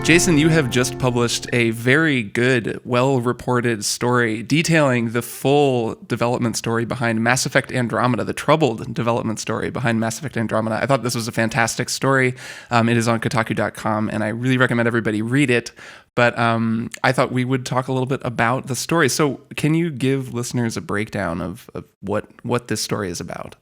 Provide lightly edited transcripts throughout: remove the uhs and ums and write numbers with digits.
Jason, you have just published a very good, well-reported story detailing the full development story behind Mass Effect Andromeda, the troubled development story behind Mass Effect Andromeda. I thought this was a fantastic story. It is on Kotaku.com, and I really recommend everybody read it. But I thought we would talk a little bit about the story. So can you give listeners a breakdown of what this story is about?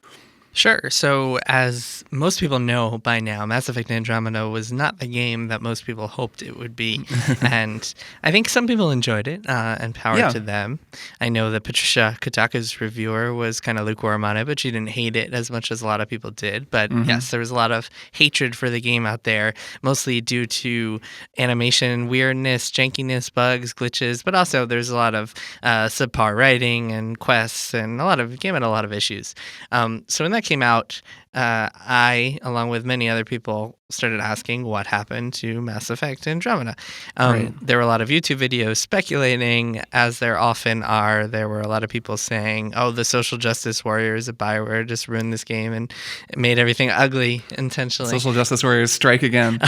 Sure. So as most people know by now, Mass Effect Andromeda was not the game that most people hoped it would be. And I think some people enjoyed it, and power to them. I know that Patricia, Kotaku's reviewer, was kind of lukewarm on it, but she didn't hate it as much as a lot of people did. But yes, there was a lot of hatred for the game out there, mostly due to animation weirdness, jankiness, bugs, glitches, but also there's a lot of subpar writing and quests, and the game had a lot of issues. So when that came out, I, along with many other people, started asking what happened to Mass Effect Andromeda. There were a lot of YouTube videos speculating, as there often are. There were a lot of people saying, oh, the social justice warriors at BioWare just ruined this game and made everything ugly intentionally. Social justice warriors strike again.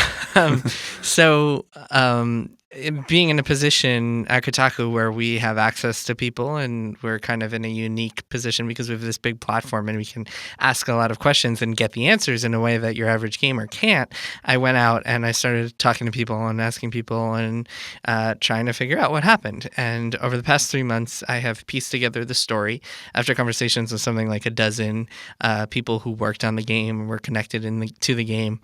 Being in a position at Kotaku where we have access to people and we're kind of in a unique position because we have this big platform and we can ask a lot of questions and get the answers in a way that your average gamer can't, I went out and I started talking to people and asking people and trying to figure out what happened. And over the past 3 months, I have pieced together the story after conversations with something like a dozen people who worked on the game and were connected to the game.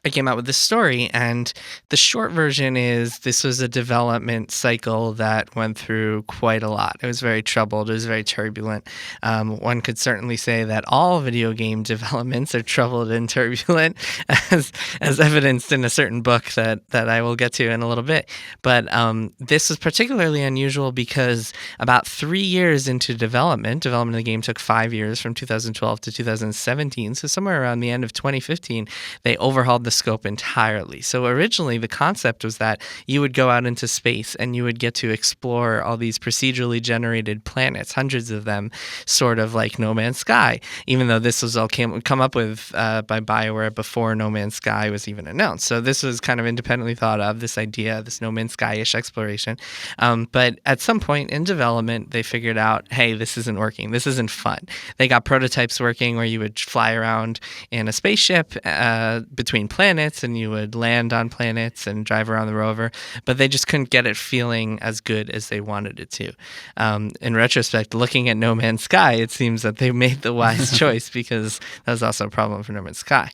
I came out with this story, and the short version is this was a development cycle that went through quite a lot. It was very troubled. It was very turbulent. One could certainly say that all video game developments are troubled and turbulent, as evidenced in a certain book that I will get to in a little bit. But this was particularly unusual because about 3 years into development of the game took 5 years, from 2012 to 2017. So somewhere around the end of 2015, they overhauled the scope entirely. So originally the concept was that you would go out into space and you would get to explore all these procedurally generated planets, hundreds of them, sort of like No Man's Sky, even though this was all come up with by BioWare before No Man's Sky was even announced. So this was kind of independently thought of, this idea, this No Man's Sky-ish exploration. But at some point in development, they figured out, hey, this isn't working. This isn't fun. They got prototypes working where you would fly around in a spaceship between planets, and you would land on planets and drive around the rover, but they just couldn't get it feeling as good as they wanted it to. In retrospect, looking at No Man's Sky, it seems that they made the wise choice, because that was also a problem for No Man's Sky.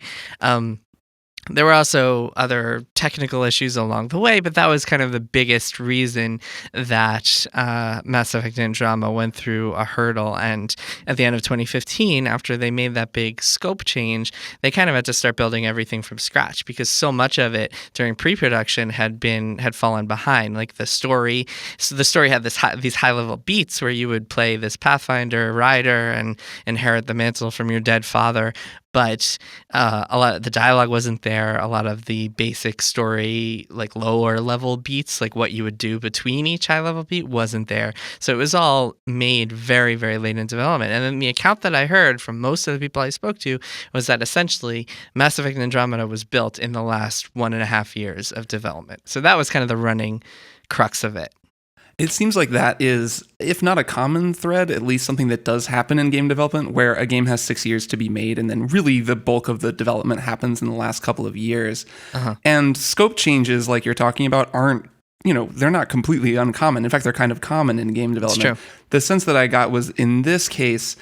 There were also other technical issues along the way, but that was kind of the biggest reason that Mass Effect Andromeda went through a hurdle. And at the end of 2015, after they made that big scope change, they kind of had to start building everything from scratch, because so much of it during pre-production had fallen behind. Like the story, so the story had these high-level beats where you would play this Pathfinder Rider and inherit the mantle from your dead father. But a lot of the dialogue wasn't there. A lot of the basic story, like lower level beats, like what you would do between each high level beat, wasn't there. So it was all made very, very late in development. And then the account that I heard from most of the people I spoke to was that essentially Mass Effect Andromeda was built in the last 1.5 years of development. So that was kind of the running crux of it. It seems like that is, if not a common thread, at least something that does happen in game development, where a game has 6 years to be made, and then really the bulk of the development happens in the last couple of years. And scope changes like you're talking about aren't, they're not completely uncommon. In fact, they're kind of common in game development. It's true. The sense that I got was, in this case,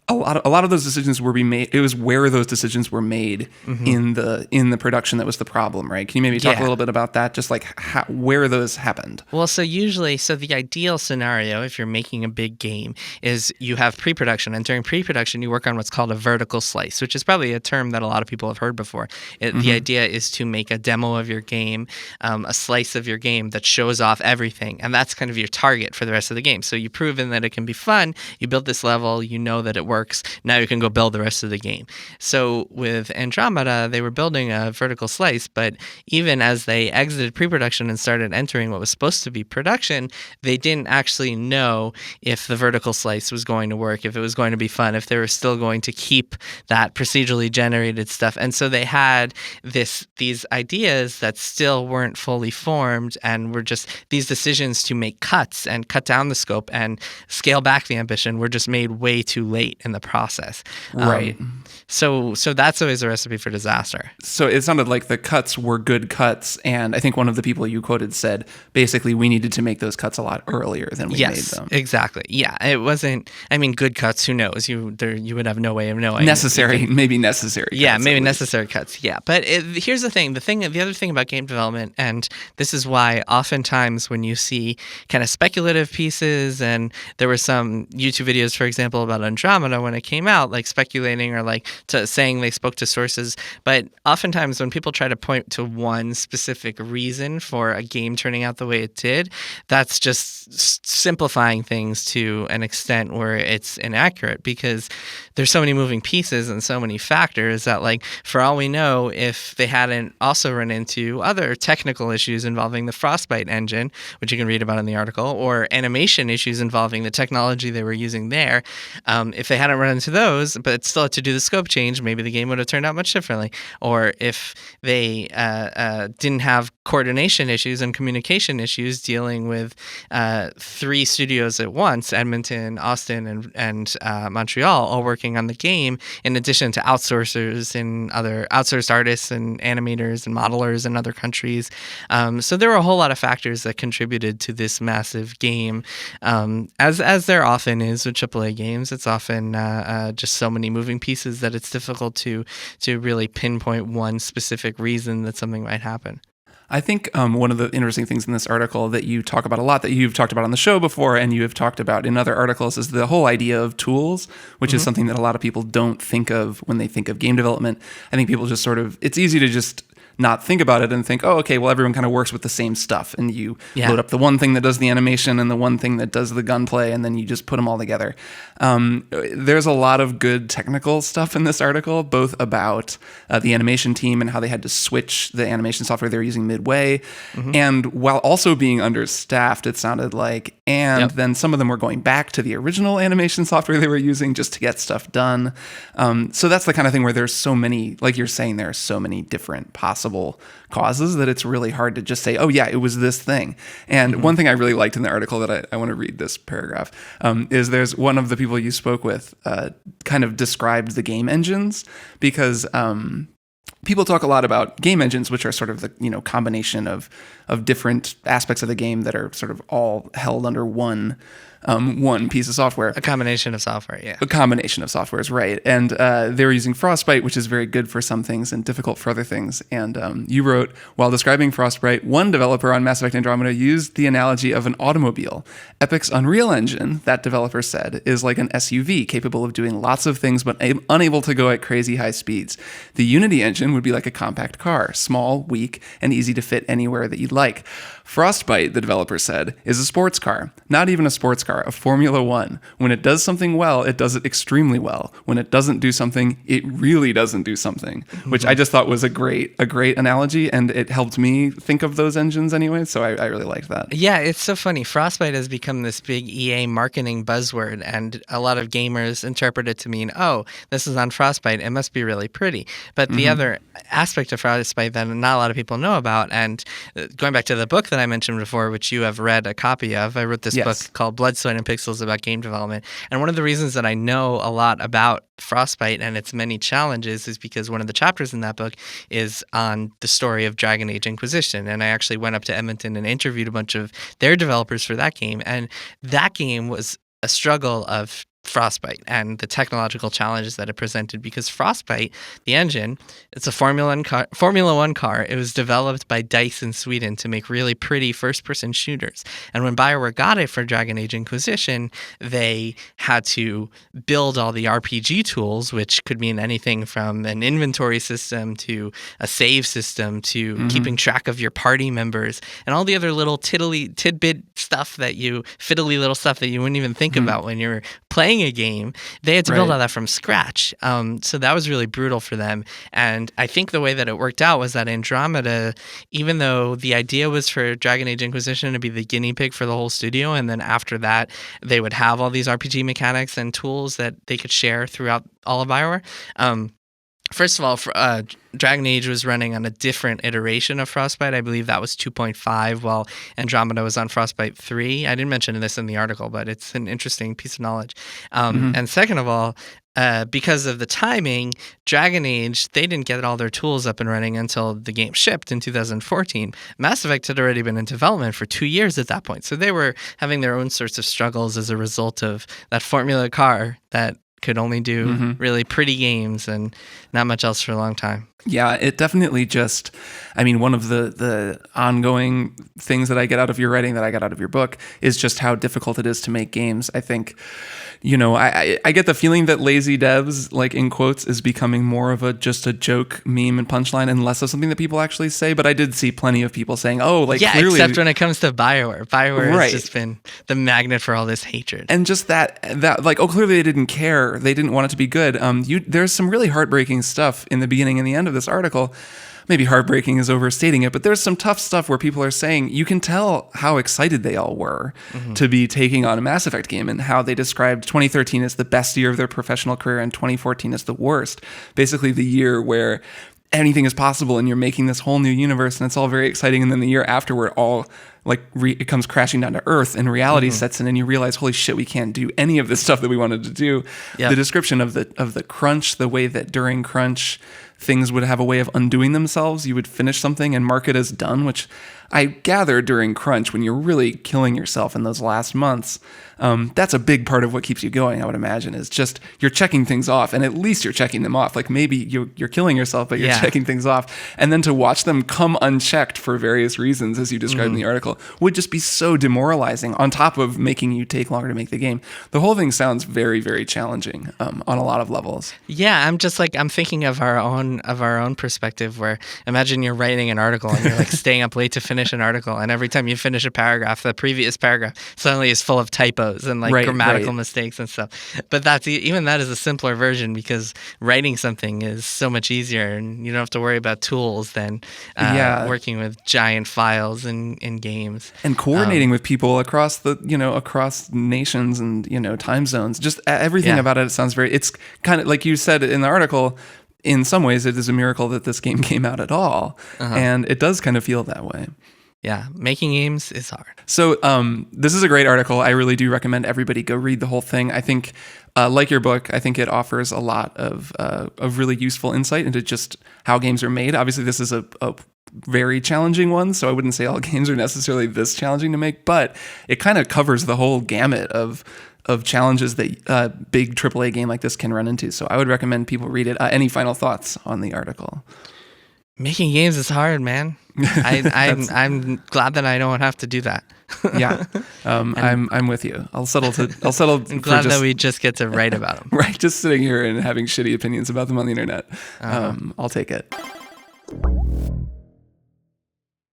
a lot of those decisions were made. It was where those decisions were made in the production that was the problem, right? Can you maybe talk a little bit about that, just like where those happened? Well, so the ideal scenario, if you're making a big game, is you have pre-production, and during pre-production you work on what's called a vertical slice, which is probably a term that a lot of people have heard before. The idea is to make a demo of your game, a slice of your game that shows off everything, and that's kind of your target for the rest of the game. So you've proven that it can be fun. You built this level, you know that it works. Now you can go build the rest of the game. So with Andromeda, they were building a vertical slice, but even as they exited pre-production and started entering what was supposed to be production, they didn't actually know if the vertical slice was going to work, if it was going to be fun, if they were still going to keep that procedurally generated stuff. And so they had these ideas that still weren't fully formed and were just these decisions to make cuts and cut down the scope and scale back the ambition were just made way too late in the process. Right. So that's always a recipe for disaster. So it sounded like the cuts were good cuts, and I think one of the people you quoted said, basically, we needed to make those cuts a lot earlier than we made them. Exactly. Yeah, it wasn't. I mean, good cuts. Who knows? You would have no way of knowing. Maybe necessary. Yeah, cuts, maybe necessary cuts. Yeah, but here's the thing. The other thing about game development, and this is why oftentimes when you see kind of speculative pieces, and there were some YouTube videos, for example, about Andromeda when it came out, like speculating or like saying they spoke to sources. But oftentimes when people try to point to one specific reason for a game turning out the way it did, that's just simplifying things to an extent where it's inaccurate, because there's so many moving pieces and so many factors that, like, for all we know, if they hadn't also run into other technical issues involving the Frostbite engine, which you can read about in the article, or animation issues involving the technology they were using there, if they hadn't run into those, but still had to do the scope change, maybe the game would have turned out much differently. Or if they didn't have coordination issues and communication issues dealing with 3 studios at once, Edmonton, Austin, and Montreal, all working on the game, in addition to outsourcers and other outsourced artists and animators and modelers in other countries. So there were a whole lot of factors that contributed to this massive game. As there often is with AAA games, it's often just so many moving pieces that it's difficult to really pinpoint one specific reason that something might happen. I think one of the interesting things in this article that you talk about a lot, that you've talked about on the show before and you have talked about in other articles, is the whole idea of tools, which is something that a lot of people don't think of when they think of game development. I think people just it's easy to just not think about it and think, oh, okay, well, everyone kind of works with the same stuff. And you load up the one thing that does the animation and the one thing that does the gunplay, and then you just put them all together. There's a lot of good technical stuff in this article, both about the animation team and how they had to switch the animation software they were using midway. And while also being understaffed, it sounded like, and then some of them were going back to the original animation software they were using just to get stuff done. So that's the kind of thing where there's so many, like you're saying, there are so many different possible causes that it's really hard to just say, oh yeah, it was this thing. And one thing I really liked in the article that I want to read this paragraph is there's one of the people you spoke with kind of described the game engines, because people talk a lot about game engines, which are sort of the combination of different aspects of the game that are sort of all held under one piece of software. A combination of software, yeah. A combination of software is right. And they were using Frostbite, which is very good for some things and difficult for other things. And you wrote, while describing Frostbite, one developer on Mass Effect Andromeda used the analogy of an automobile. Epic's Unreal Engine, that developer said, is like an SUV, capable of doing lots of things but unable to go at crazy high speeds. The Unity engine would be like a compact car, small, weak, and easy to fit anywhere that you'd like. Frostbite, the developer said, is a sports car. Not even a sports car, a Formula One. When it does something well, it does it extremely well. When it doesn't do something, it really doesn't do something, which I just thought was a great analogy, and it helped me think of those engines anyway, so I really liked that. Yeah, it's so funny. Frostbite has become this big EA marketing buzzword, and a lot of gamers interpret it to mean, oh, this is on Frostbite, it must be really pretty. But the other aspect of Frostbite that not a lot of people know about, and going back to the book that I mentioned before, which you have read a copy of, I wrote this book called Blood, Sweat, and Pixels about game development. And one of the reasons that I know a lot about Frostbite and its many challenges is because one of the chapters in that book is on the story of Dragon Age Inquisition. And I actually went up to Edmonton and interviewed a bunch of their developers for that game. And that game was a struggle of Frostbite and the technological challenges that it presented, because Frostbite, the engine, it's a Formula One car. It was developed by DICE in Sweden to make really pretty first-person shooters. And when BioWare got it for Dragon Age Inquisition, they had to build all the RPG tools, which could mean anything from an inventory system to a save system to keeping track of your party members and all the other little fiddly little stuff that you wouldn't even think about when you're playing playing a game. They had to build Right. all that from scratch. So that was really brutal for them. And I think the way that it worked out was that Andromeda, even though the idea was for Dragon Age Inquisition to be the guinea pig for the whole studio, and then after that, they would have all these RPG mechanics and tools that they could share throughout all of BioWare. First of all, Dragon Age was running on a different iteration of Frostbite. I believe that was 2.5, while Andromeda was on Frostbite 3. I didn't mention this in the article, but it's an interesting piece of knowledge. And second of all, because of the timing, Dragon Age, they didn't get all their tools up and running until the game shipped in 2014. Mass Effect had already been in development for 2 years at that point. So they were having their own sorts of struggles as a result of that formula car that could only do really pretty games and not much else for a long time. Yeah, it definitely just, I mean, one of the ongoing things that I get out of your writing, that I got out of your book, is just how difficult it is to make games. I think, I get the feeling that lazy devs, like in quotes, is becoming more of just a joke, meme, and punchline, and less of something that people actually say. But I did see plenty of people saying, clearly. Except when it comes to BioWare. BioWare Right. has just been the magnet for all this hatred. And just that, clearly they didn't care. They didn't want it to be good. There's some really heartbreaking stuff in the beginning and the end of this article. Maybe heartbreaking is overstating it, but there's some tough stuff where people are saying you can tell how excited they all were to be taking on a Mass Effect game, and how they described 2013 as the best year of their professional career and 2014 as the worst. Basically the year where anything is possible and you're making this whole new universe and it's all very exciting, and then the year afterward all it comes crashing down to earth and reality sets in, and you realize, holy shit, we can't do any of this stuff that we wanted to do. Yep. The description of the crunch, the way that during crunch things would have a way of undoing themselves. You would finish something and mark it as done, which I gather during crunch, when you're really killing yourself in those last months, that's a big part of what keeps you going, I would imagine, is just you're checking things off, and at least you're checking them off. Like maybe you're killing yourself, but you're checking things off. And then to watch them come unchecked for various reasons, as you described in the article, would just be so demoralizing, on top of making you take longer to make the game. The whole thing sounds very, very challenging on a lot of levels. Yeah, I'm thinking of our own perspective, where imagine you're writing an article and you're staying up late to finish an article, and every time you finish a paragraph, the previous paragraph suddenly is full of typos and grammatical mistakes and stuff. But that is a simpler version, because writing something is so much easier, and you don't have to worry about tools than working with giant files in games and coordinating with people across across nations and time zones. Just everything about it sounds it's kind of like you said in the article. In some ways, it is a miracle that this game came out at all, and it does kind of feel that way. Yeah, making games is hard. So this is a great article. I really do recommend everybody go read the whole thing. I think, like your book, I think it offers a lot of really useful insight into just how games are made. Obviously, this is a very challenging one, so I wouldn't say all games are necessarily this challenging to make, but it kind of covers the whole gamut of challenges that a big AAA game like this can run into. So I would recommend people read it. Any final thoughts on the article? Making games is hard, man. I'm glad that I don't have to do that. Yeah, I'm with you. I'll settle. I'm glad that we just get to write about them. Right, just sitting here and having shitty opinions about them on the internet. I'll take it.